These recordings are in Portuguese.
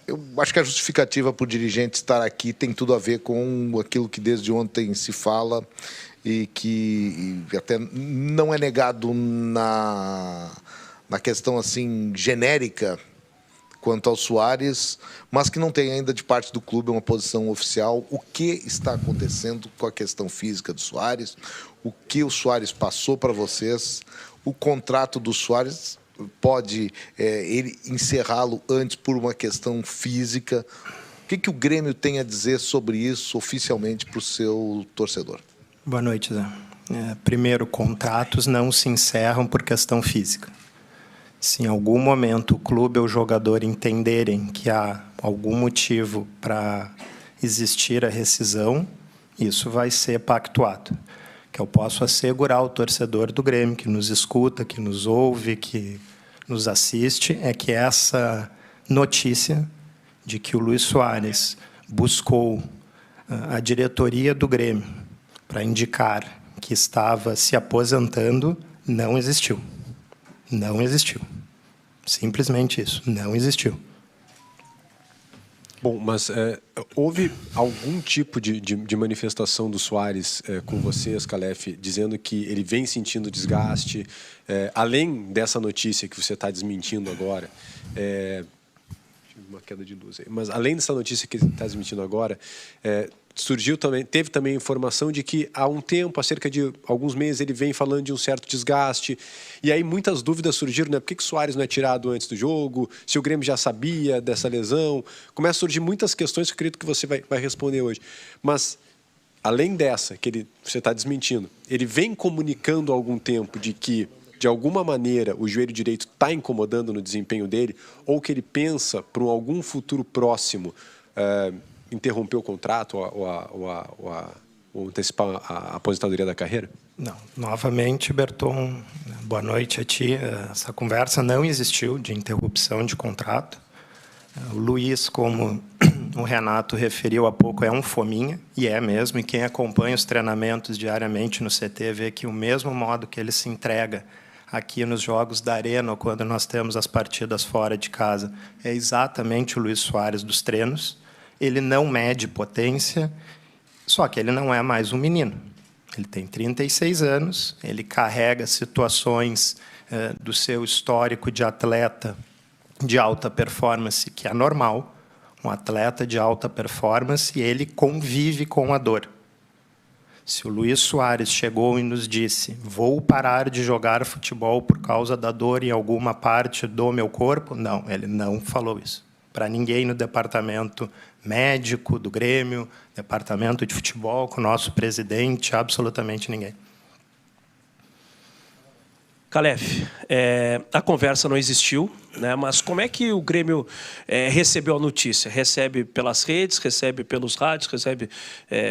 Eu acho que a justificativa para o dirigente estar aqui tem tudo a ver com aquilo que desde ontem se fala e que até não é negado na questão assim genérica quanto ao Soares, mas que não tem ainda de parte do clube uma posição oficial. O que está acontecendo com a questão física do Soares? O que o Soares passou para vocês? O contrato do Soares pode ele encerrá-lo antes por uma questão física? O que o Grêmio tem a dizer sobre isso oficialmente para o seu torcedor? Boa noite, Zé. Primeiro, contratos não se encerram por questão física. Se em algum momento o clube ou o jogador entenderem que há algum motivo para existir a rescisão, isso vai ser pactuado. Que eu posso assegurar ao torcedor do Grêmio, que nos escuta, que nos ouve, que nos assiste, é que essa notícia de que o Luís Soares buscou a diretoria do Grêmio para indicar que estava se aposentando não existiu. Não existiu. Simplesmente isso. Não existiu. Bom, mas houve algum tipo de manifestação do Soares com vocês, Calef, dizendo que ele vem sentindo desgaste, além dessa notícia que você está desmentindo agora, uma queda de luz aí, mas além dessa notícia que ele está desmentindo agora, teve também informação de que há um tempo, há cerca de alguns meses, ele vem falando de um certo desgaste. E aí muitas dúvidas surgiram, né? Por que o Soares não é tirado antes do jogo? Se o Grêmio já sabia dessa lesão? Começa a surgir muitas questões que eu acredito que você vai responder hoje. Mas, além dessa, que você está desmentindo, ele vem comunicando há algum tempo de que, de alguma maneira, o joelho direito está incomodando no desempenho dele, ou que ele pensa para algum futuro próximo interromper o contrato ou antecipar a aposentadoria da carreira? Não. Novamente, Berton, boa noite a ti. Essa conversa não existiu de interrupção de contrato. O Luís, como o Renato referiu há pouco, é um fominha, e é mesmo, e quem acompanha os treinamentos diariamente no CT vê que o mesmo modo que ele se entrega aqui nos jogos da Arena, ou quando nós temos as partidas fora de casa, é exatamente o Luís Soares dos treinos. Ele não mede potência, só que ele não é mais um menino. Ele tem 36 anos, ele carrega situações do seu histórico de atleta de alta performance, que é normal. Um atleta de alta performance, ele convive com a dor. Se o Luís Soares chegou e nos disse: vou parar de jogar futebol por causa da dor em alguma parte do meu corpo, não, ele não falou isso. Para ninguém no departamento médico do Grêmio, departamento de futebol, com o nosso presidente, absolutamente ninguém. Calef, a conversa não existiu, né? Mas como é que o Grêmio recebeu a notícia? Recebe pelas redes, recebe pelos rádios, recebe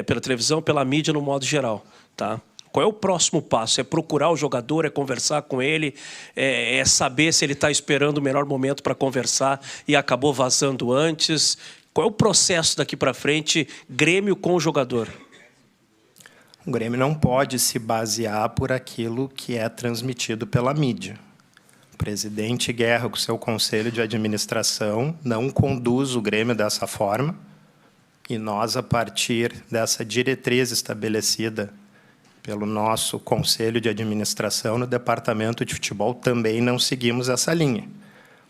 pela televisão, pela mídia no modo geral, tá? Qual é o próximo passo? É procurar o jogador, é conversar com ele, é saber se ele está esperando o melhor momento para conversar e acabou vazando antes? Qual é o processo daqui para frente, Grêmio com o jogador? O Grêmio não pode se basear por aquilo que é transmitido pela mídia. O presidente Guerra, com seu conselho de administração, não conduz o Grêmio dessa forma, e nós, a partir dessa diretriz estabelecida pelo nosso conselho de administração no departamento de futebol, também não seguimos essa linha.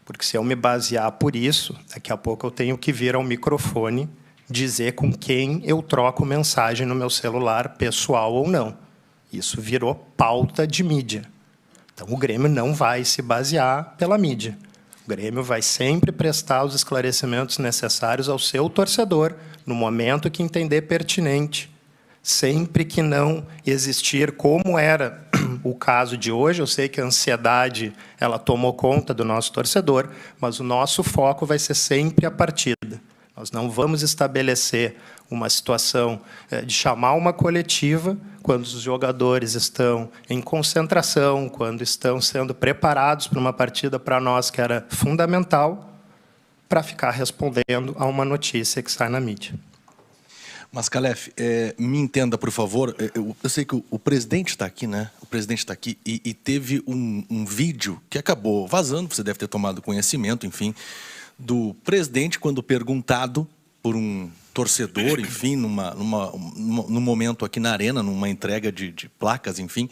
Porque se eu me basear por isso, daqui a pouco eu tenho que vir ao microfone dizer com quem eu troco mensagem no meu celular, pessoal ou não. Isso virou pauta de mídia. Então, o Grêmio não vai se basear pela mídia. O Grêmio vai sempre prestar os esclarecimentos necessários ao seu torcedor, no momento que entender pertinente. Sempre que não existir, como era o caso de hoje, eu sei que a ansiedade ela tomou conta do nosso torcedor, mas o nosso foco vai ser sempre a partida. Nós não vamos estabelecer uma situação de chamar uma coletiva quando os jogadores estão em concentração, quando estão sendo preparados para uma partida para nós que era fundamental, para ficar respondendo a uma notícia que sai na mídia. Mas, Calef, me entenda, por favor. Eu sei que o presidente está aqui, né? O presidente está aqui e teve um vídeo que acabou vazando, você deve ter tomado conhecimento, enfim, do presidente quando perguntado por um torcedor, enfim, num momento aqui na Arena, numa entrega de placas, enfim,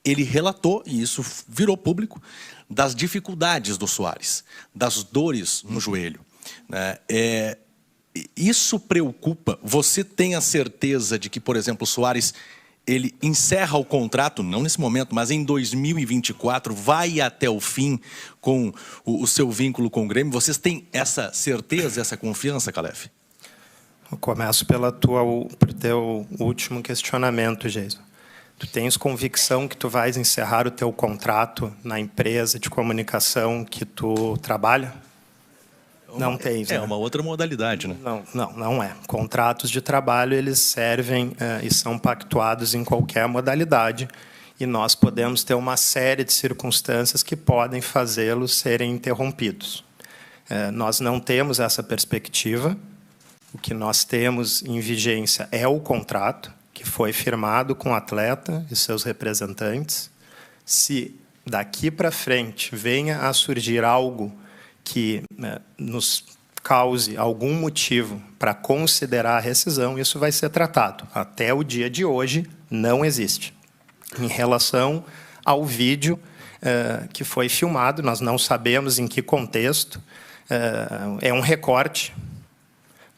ele relatou, e isso virou público, das dificuldades do Soares, das dores no joelho, né? Isso preocupa? Você tem a certeza de que, por exemplo, o Soares ele encerra o contrato, não nesse momento, mas em 2024, vai até o fim com o seu vínculo com o Grêmio? Vocês têm essa certeza, essa confiança, Calef? Eu começo pelo teu último questionamento, Jason. Tu tens convicção que tu vais encerrar o teu contrato na empresa de comunicação que tu trabalha? Não tens, né? É uma outra modalidade, né? Não é. Contratos de trabalho, eles servem e são pactuados em qualquer modalidade, e nós podemos ter uma série de circunstâncias que podem fazê-los serem interrompidos. Nós não temos essa perspectiva. O que nós temos em vigência é o contrato, que foi firmado com o atleta e seus representantes. Se daqui para frente venha a surgir algo que nos cause algum motivo para considerar a rescisão, isso vai ser tratado. Até o dia de hoje, não existe. Em relação ao vídeo que foi filmado, nós não sabemos em que contexto, é um recorte,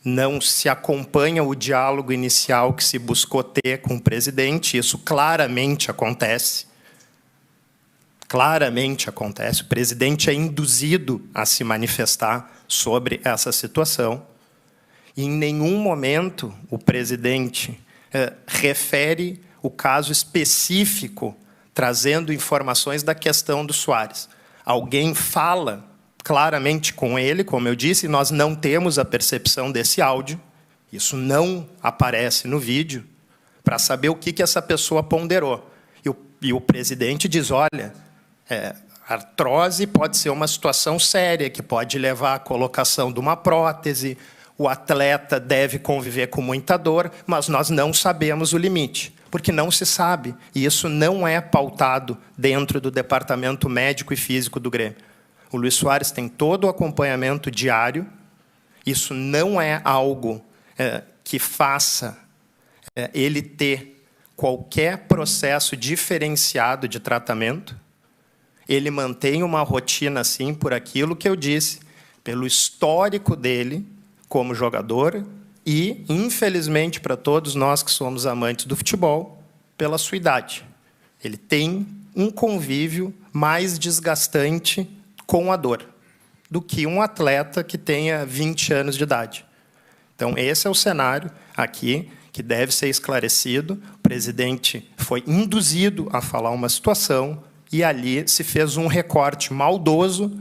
não se acompanha o diálogo inicial que se buscou ter com o presidente, isso claramente acontece. Claramente acontece. O presidente é induzido a se manifestar sobre essa situação. E, em nenhum momento, o presidente refere o caso específico, trazendo informações da questão do Soares. Alguém fala claramente com ele, como eu disse, nós não temos a percepção desse áudio. Isso não aparece no vídeo, para saber o que essa pessoa ponderou. E o presidente diz, olha, artrose pode ser uma situação séria, que pode levar à colocação de uma prótese, o atleta deve conviver com muita dor, mas nós não sabemos o limite, porque não se sabe, e isso não é pautado dentro do departamento médico e físico do Grêmio. O Luiz Soares tem todo o acompanhamento diário, isso não é algo que faça ele ter qualquer processo diferenciado de tratamento. Ele mantém uma rotina assim por aquilo que eu disse, pelo histórico dele como jogador e, infelizmente, para todos nós que somos amantes do futebol, pela sua idade. Ele tem um convívio mais desgastante com a dor do que um atleta que tenha 20 anos de idade. Então, esse é o cenário aqui que deve ser esclarecido. O presidente foi induzido a falar uma situação e ali se fez um recorte maldoso,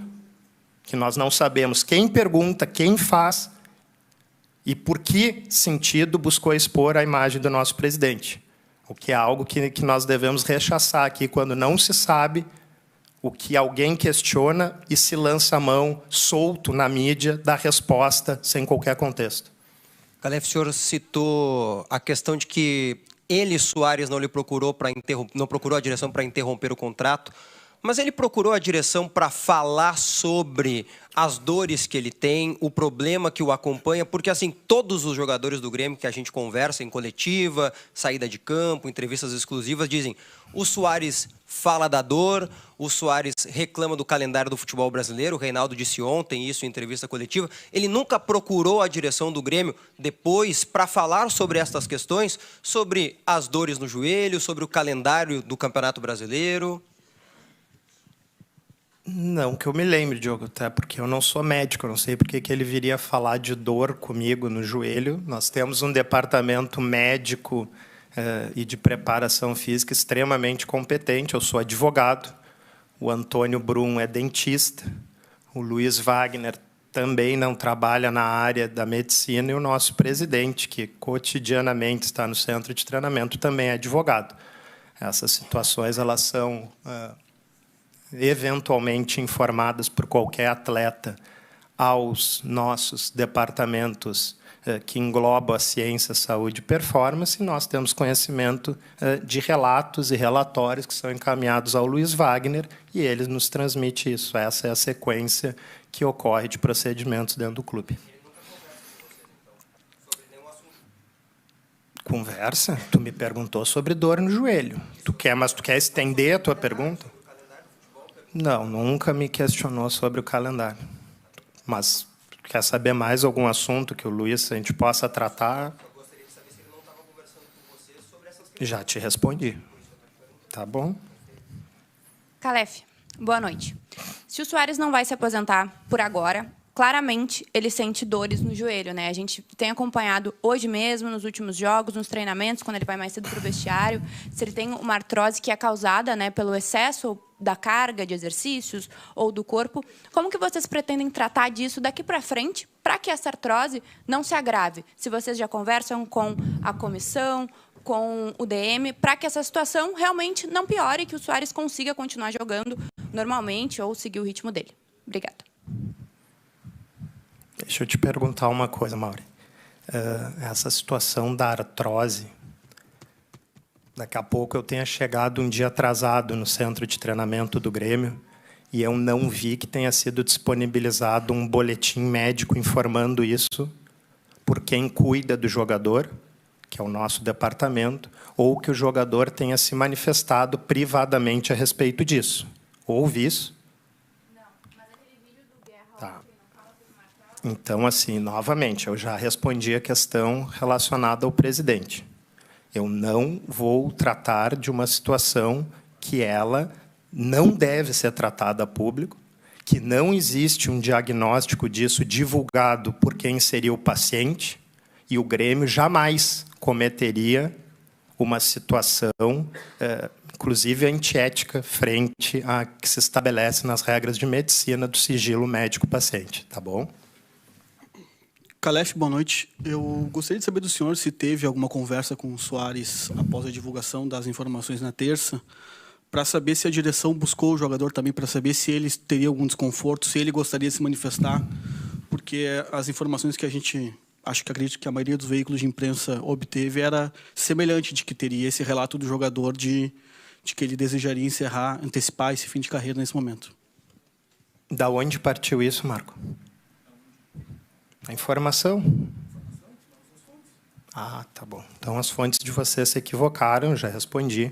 que nós não sabemos quem pergunta, quem faz e por que sentido buscou expor a imagem do nosso presidente. O que é algo que nós devemos rechaçar aqui, quando não se sabe o que alguém questiona e se lança a mão solto na mídia da resposta sem qualquer contexto. Calef, o senhor citou a questão de que ele, Soares, não procurou a direção para interromper o contrato, mas ele procurou a direção para falar sobre as dores que ele tem, o problema que o acompanha, porque assim, todos os jogadores do Grêmio que a gente conversa em coletiva, saída de campo, entrevistas exclusivas, dizem: o Soares fala da dor, o Soares reclama do calendário do futebol brasileiro, o Reinaldo disse ontem isso em entrevista coletiva. Ele nunca procurou a direção do Grêmio depois para falar sobre estas questões, sobre as dores no joelho, sobre o calendário do Campeonato Brasileiro? Não, que eu me lembre, Diogo, até porque eu não sou médico, eu não sei por que ele viria falar de dor comigo no joelho. Nós temos um departamento médico e de preparação física extremamente competente. Eu sou advogado, o Antônio Brum é dentista, o Luiz Wagner também não trabalha na área da medicina e o nosso presidente, que cotidianamente está no centro de treinamento, também é advogado. Essas situações elas são eventualmente informadas por qualquer atleta aos nossos departamentos que englobam a ciência, saúde e performance, nós temos conhecimento de relatos e relatórios que são encaminhados ao Luiz Wagner e ele nos transmite isso. Essa é a sequência que ocorre de procedimentos dentro do clube. Conversa? Tu me perguntou sobre dor no joelho. Mas tu quer estender a tua pergunta? Não, nunca me questionou sobre o calendário. Mas quer saber mais algum assunto que o Luiz a gente possa tratar? Eu gostaria de saber se ele não estava conversando com você sobre essas questões. Já te respondi. Tá bom? Calef, boa noite. Se o Soares não vai se aposentar por agora, claramente ele sente dores no joelho, né? A gente tem acompanhado hoje mesmo, nos últimos jogos, nos treinamentos, quando ele vai mais cedo para o vestiário, se ele tem uma artrose que é causada, né, pelo excesso da carga de exercícios ou do corpo. Como que vocês pretendem tratar disso daqui para frente, para que essa artrose não se agrave? Se vocês já conversam com a comissão, com o DM, para que essa situação realmente não piore e que o Soares consiga continuar jogando normalmente ou seguir o ritmo dele. Obrigada. Deixa eu te perguntar uma coisa, Mauri. Essa situação da artrose, daqui a pouco eu tenha chegado um dia atrasado no centro de treinamento do Grêmio e eu não vi que tenha sido disponibilizado um boletim médico informando isso por quem cuida do jogador, que é o nosso departamento, ou que o jogador tenha se manifestado privadamente a respeito disso. Houve isso? Não, mas aquele vídeo do Guerra... Tá. Então, assim, novamente, eu já respondi a questão relacionada ao presidente. Eu não vou tratar de uma situação que ela não deve ser tratada a público, que não existe um diagnóstico disso divulgado por quem seria o paciente, e o Grêmio jamais cometeria uma situação, inclusive antiética, frente a que se estabelece nas regras de medicina do sigilo médico-paciente. Tá bom? Calef, boa noite. Eu gostaria de saber do senhor se teve alguma conversa com o Soares após a divulgação das informações na terça, para saber se a direção buscou o jogador também, para saber se ele teria algum desconforto, se ele gostaria de se manifestar, porque as informações que a gente, acredito que a maioria dos veículos de imprensa obteve era semelhante, de que teria esse relato do jogador de que ele desejaria antecipar esse fim de carreira nesse momento. Da onde partiu isso, Marco? A informação? Ah, tá bom. Então, as fontes de vocês se equivocaram, já respondi.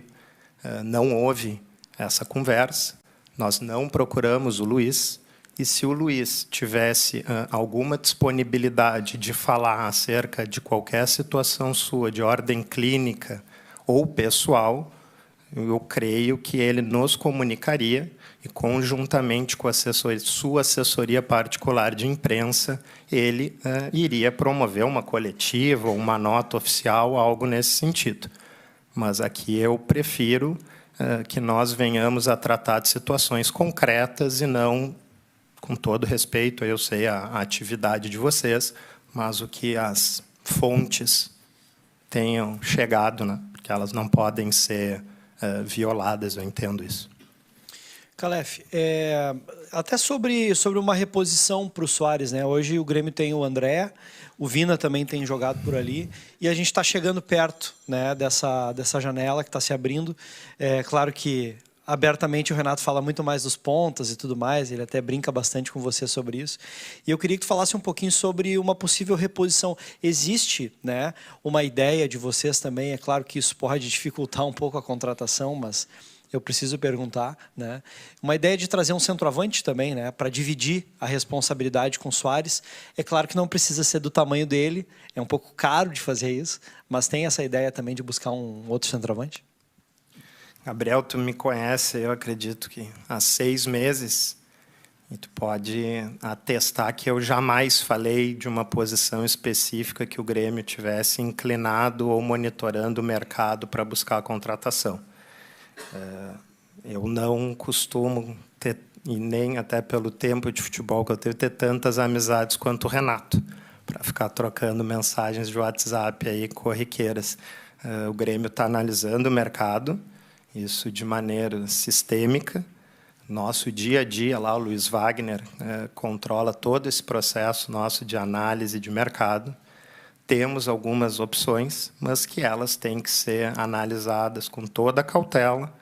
Não houve essa conversa. Nós não procuramos o Luiz. E se o Luiz tivesse alguma disponibilidade de falar acerca de qualquer situação sua, de ordem clínica ou pessoal, eu creio que ele nos comunicaria e, conjuntamente com a sua assessoria particular de imprensa, ele iria promover uma coletiva, uma nota oficial, algo nesse sentido. Mas aqui eu prefiro que nós venhamos a tratar de situações concretas e não, com todo respeito, eu sei a atividade de vocês, mas o que as fontes tenham chegado, né? Porque elas não podem ser violadas, eu entendo isso. Calef, até sobre uma reposição para o Soares, né? Hoje o Grêmio tem o André, o Vina também tem jogado por ali, e a gente está chegando perto, né, dessa janela que está se abrindo. É claro que abertamente o Renato fala muito mais dos pontas e tudo mais, ele até brinca bastante com você sobre isso. E eu queria que tu falasse um pouquinho sobre uma possível reposição. Existe, né, uma ideia de vocês também, é claro que isso pode dificultar um pouco a contratação, mas eu preciso perguntar, né? Uma ideia de trazer um centroavante também, né? Para dividir a responsabilidade com o Soares. É claro que não precisa ser do tamanho dele, é um pouco caro de fazer isso, mas tem essa ideia também de buscar um outro centroavante? Gabriel, tu me conhece, eu acredito que há 6 meses, e tu pode atestar que eu jamais falei de uma posição específica que o Grêmio tivesse inclinado ou monitorando o mercado para buscar a contratação. Eu não costumo ter, e nem até pelo tempo de futebol que eu tenho, ter tantas amizades quanto o Renato, para ficar trocando mensagens de WhatsApp aí corriqueiras. O Grêmio está analisando o mercado, isso de maneira sistêmica. nosso dia a dia lá, o Luiz Wagner controla todo esse processo nosso de análise de mercado. Temos algumas opções, mas que elas têm que ser analisadas com toda a cautela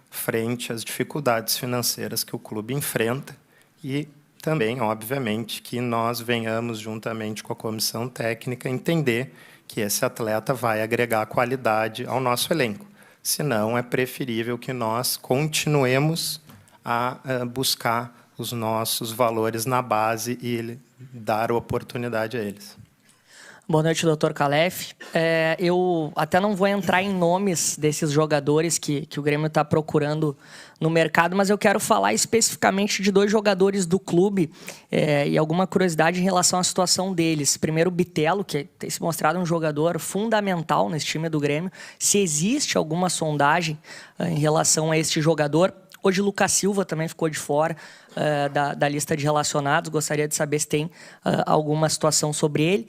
frente às dificuldades financeiras que o clube enfrenta e também, obviamente, que nós venhamos, juntamente com a comissão técnica, entender que esse atleta vai agregar qualidade ao nosso elenco. Senão, é preferível que nós continuemos a buscar os nossos valores na base e dar oportunidade a eles. Boa noite, Dr. Calef. Eu até não vou entrar em nomes desses jogadores que o Grêmio está procurando no mercado, mas eu quero falar especificamente de 2 jogadores do clube e alguma curiosidade em relação à situação deles. Primeiro, o Bitelo, que tem se mostrado um jogador fundamental nesse time do Grêmio. Se existe alguma sondagem em relação a este jogador. Hoje, Lucas Silva também ficou de fora da lista de relacionados. Gostaria de saber se tem alguma situação sobre ele.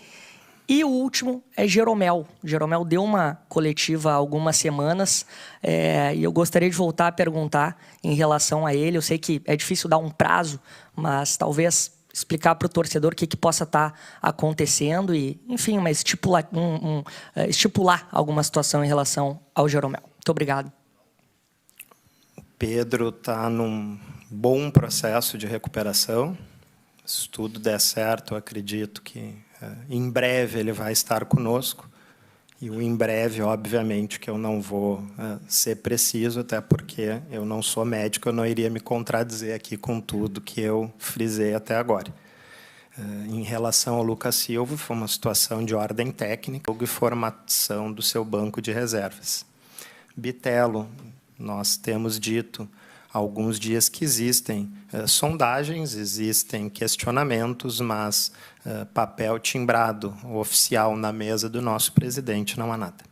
E o último é Jeromel. Jeromel deu uma coletiva há algumas semanas e eu gostaria de voltar a perguntar em relação a ele. Eu sei que é difícil dar um prazo, mas talvez explicar para o torcedor o que possa estar acontecendo e, enfim, mas estipular alguma situação em relação ao Jeromel. Muito obrigado. O Pedro está num bom processo de recuperação. Se tudo der certo, eu acredito que em breve ele vai estar conosco. E o em breve, obviamente, que eu não vou ser preciso, até porque eu não sou médico, eu não iria me contradizer aqui com tudo que eu frisei até agora. Em relação ao Lucas Silva, foi uma situação de ordem técnica e formação do seu banco de reservas. Bitelo, nós temos dito há alguns dias que existem sondagens, existem questionamentos, mas papel timbrado oficial na mesa do nosso presidente não há nada.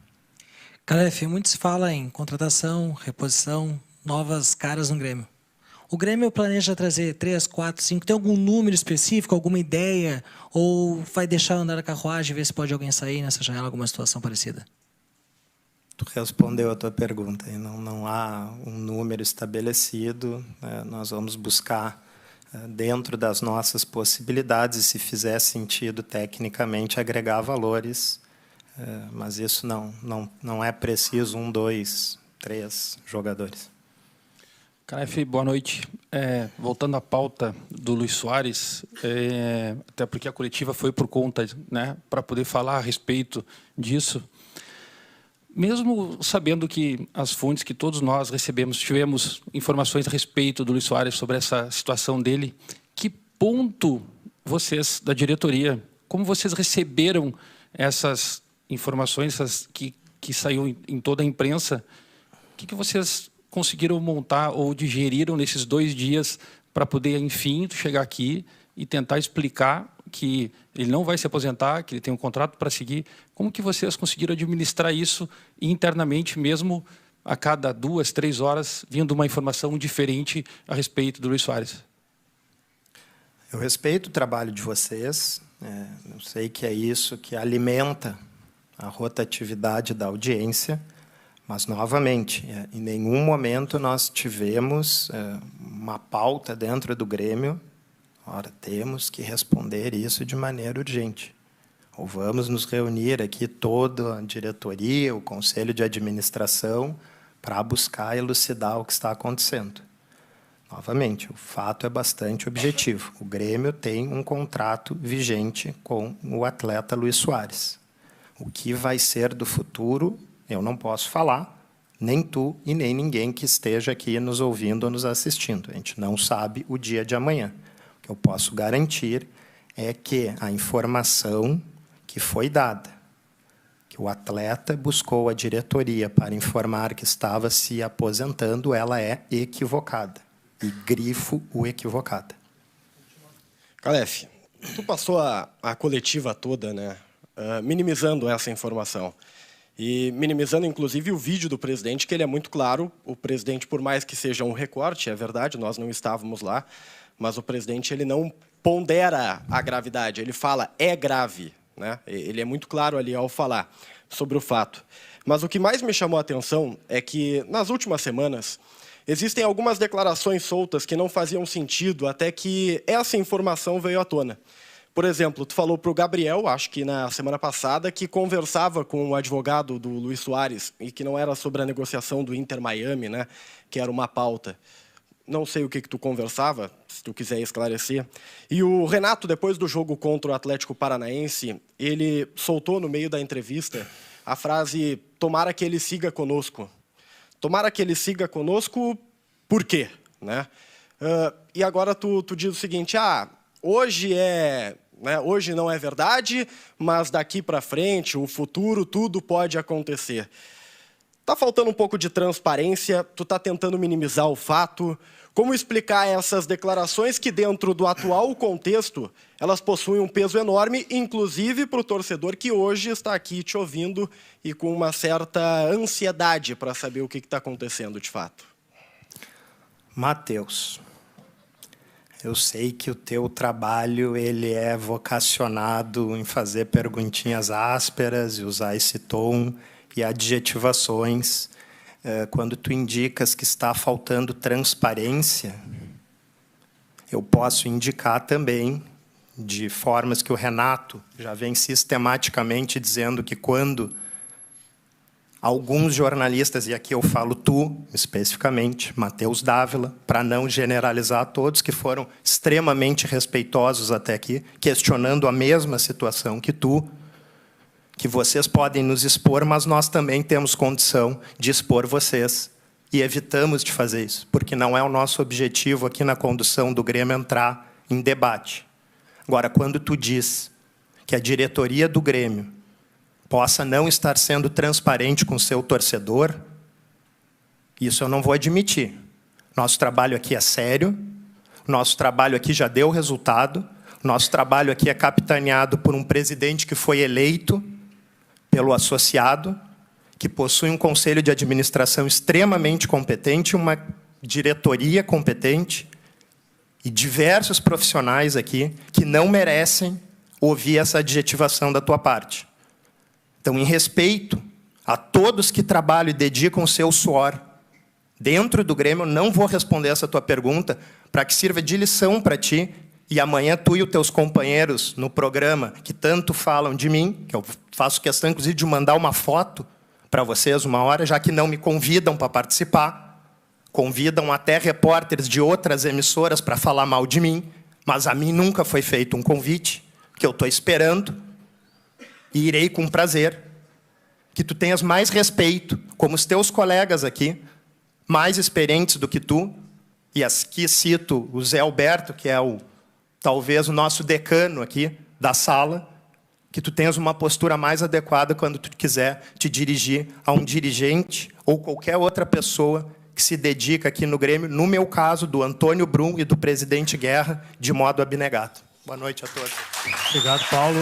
Calef, muito se fala em contratação, reposição, novas caras no Grêmio. O Grêmio planeja trazer 3, 4, 5, tem algum número específico, alguma ideia? Ou vai deixar andar a carruagem e ver se pode alguém sair nessa janela, alguma situação parecida? Tu respondeu a tua pergunta. Não há um número estabelecido. Nós vamos buscar dentro das nossas possibilidades e, se fizer sentido tecnicamente, agregar valores. Mas isso não é preciso 1, 2, 3 jogadores. Calef, boa noite. Voltando à pauta do Luis Soares, até porque a coletiva foi por conta, né, para poder falar a respeito disso. Mesmo sabendo que as fontes que todos nós tivemos informações a respeito do Luis Soares sobre essa situação dele, que ponto vocês, da diretoria, como vocês receberam essas informações que saiu em toda a imprensa, o que vocês conseguiram montar ou digeriram nesses 2 dias para poder, enfim, chegar aqui e tentar explicar que ele não vai se aposentar, que ele tem um contrato para seguir? Como que vocês conseguiram administrar isso internamente, mesmo a cada 2, 3 horas, vindo uma informação diferente a respeito do Luis Soares? Eu respeito o trabalho de vocês. Eu sei que é isso que alimenta a rotatividade da audiência, mas, novamente, em nenhum momento nós tivemos uma pauta dentro do Grêmio. Ora, temos que responder isso de maneira urgente. Ou vamos nos reunir aqui toda a diretoria, o conselho de administração, para buscar elucidar o que está acontecendo. Novamente, o fato é bastante objetivo. O Grêmio tem um contrato vigente com o atleta Luis Soares. O que vai ser do futuro, eu não posso falar, nem tu e nem ninguém que esteja aqui nos ouvindo ou nos assistindo. A gente não sabe o dia de amanhã. O que eu posso garantir é que a informação que foi dada, que o atleta buscou a diretoria para informar que estava se aposentando, ela é equivocada. E grifo o equivocada. Calef, tu passou a coletiva toda, né, minimizando essa informação. E minimizando, inclusive, o vídeo do presidente, que ele é muito claro. O presidente, por mais que seja um recorte, é verdade, nós não estávamos lá, mas o presidente ele não pondera a gravidade, ele fala, é grave. Né? Ele é muito claro ali ao falar sobre o fato. Mas o que mais me chamou a atenção é que, nas últimas semanas, existem algumas declarações soltas que não faziam sentido até que essa informação veio à tona. Por exemplo, tu falou para o Gabriel, acho que na semana passada, que conversava com o advogado do Luis Soares e que não era sobre a negociação do Inter Miami, né, que era uma pauta. Não sei o que tu conversava, se tu quiser esclarecer. E o Renato, depois do jogo contra o Atlético Paranaense, ele soltou no meio da entrevista a frase: tomara que ele siga conosco. Tomara que ele siga conosco, por quê? Né? E agora tu diz o seguinte: hoje hoje não é verdade, mas daqui para frente, o futuro, tudo pode acontecer. Tá faltando um pouco de transparência, tu tá tentando minimizar o fato. Como explicar essas declarações que, dentro do atual contexto, elas possuem um peso enorme, inclusive para o torcedor que hoje está aqui te ouvindo e com uma certa ansiedade para saber o que está acontecendo de fato? Matheus, eu sei que o teu trabalho ele é vocacionado em fazer perguntinhas ásperas e usar esse tom e adjetivações. Quando tu indicas que está faltando transparência, eu posso indicar também de formas que o Renato já vem sistematicamente dizendo que quando alguns jornalistas, e aqui eu falo tu, especificamente, Matheus Dávila, para não generalizar a todos, que foram extremamente respeitosos até aqui, questionando a mesma situação que tu, que vocês podem nos expor, mas nós também temos condição de expor vocês. E evitamos de fazer isso, porque não é o nosso objetivo aqui na condução do Grêmio entrar em debate. Agora, quando tu diz que a diretoria do Grêmio possa não estar sendo transparente com o seu torcedor, isso eu não vou admitir. Nosso trabalho aqui é sério, nosso trabalho aqui já deu resultado, nosso trabalho aqui é capitaneado por um presidente que foi eleito pelo associado, que possui um conselho de administração extremamente competente, uma diretoria competente e diversos profissionais aqui que não merecem ouvir essa adjetivação da tua parte. Então, em respeito a todos que trabalham e dedicam o seu suor dentro do Grêmio, eu não vou responder essa tua pergunta para que sirva de lição para ti. E amanhã tu e os teus companheiros no programa que tanto falam de mim, que eu faço questão, inclusive, de mandar uma foto para vocês uma hora, já que não me convidam para participar, convidam até repórteres de outras emissoras para falar mal de mim, mas a mim nunca foi feito um convite, que eu estou esperando, e irei com prazer, que tu tenhas mais respeito, como os teus colegas aqui, mais experientes do que tu, e aqui cito o Zé Alberto, que é talvez o nosso decano aqui da sala, que tu tenhas uma postura mais adequada quando tu quiser te dirigir a um dirigente ou qualquer outra pessoa que se dedica aqui no Grêmio, no meu caso, do Antônio Brum e do presidente Guerra, de modo abnegado. Boa noite a todos. Obrigado, Paulo.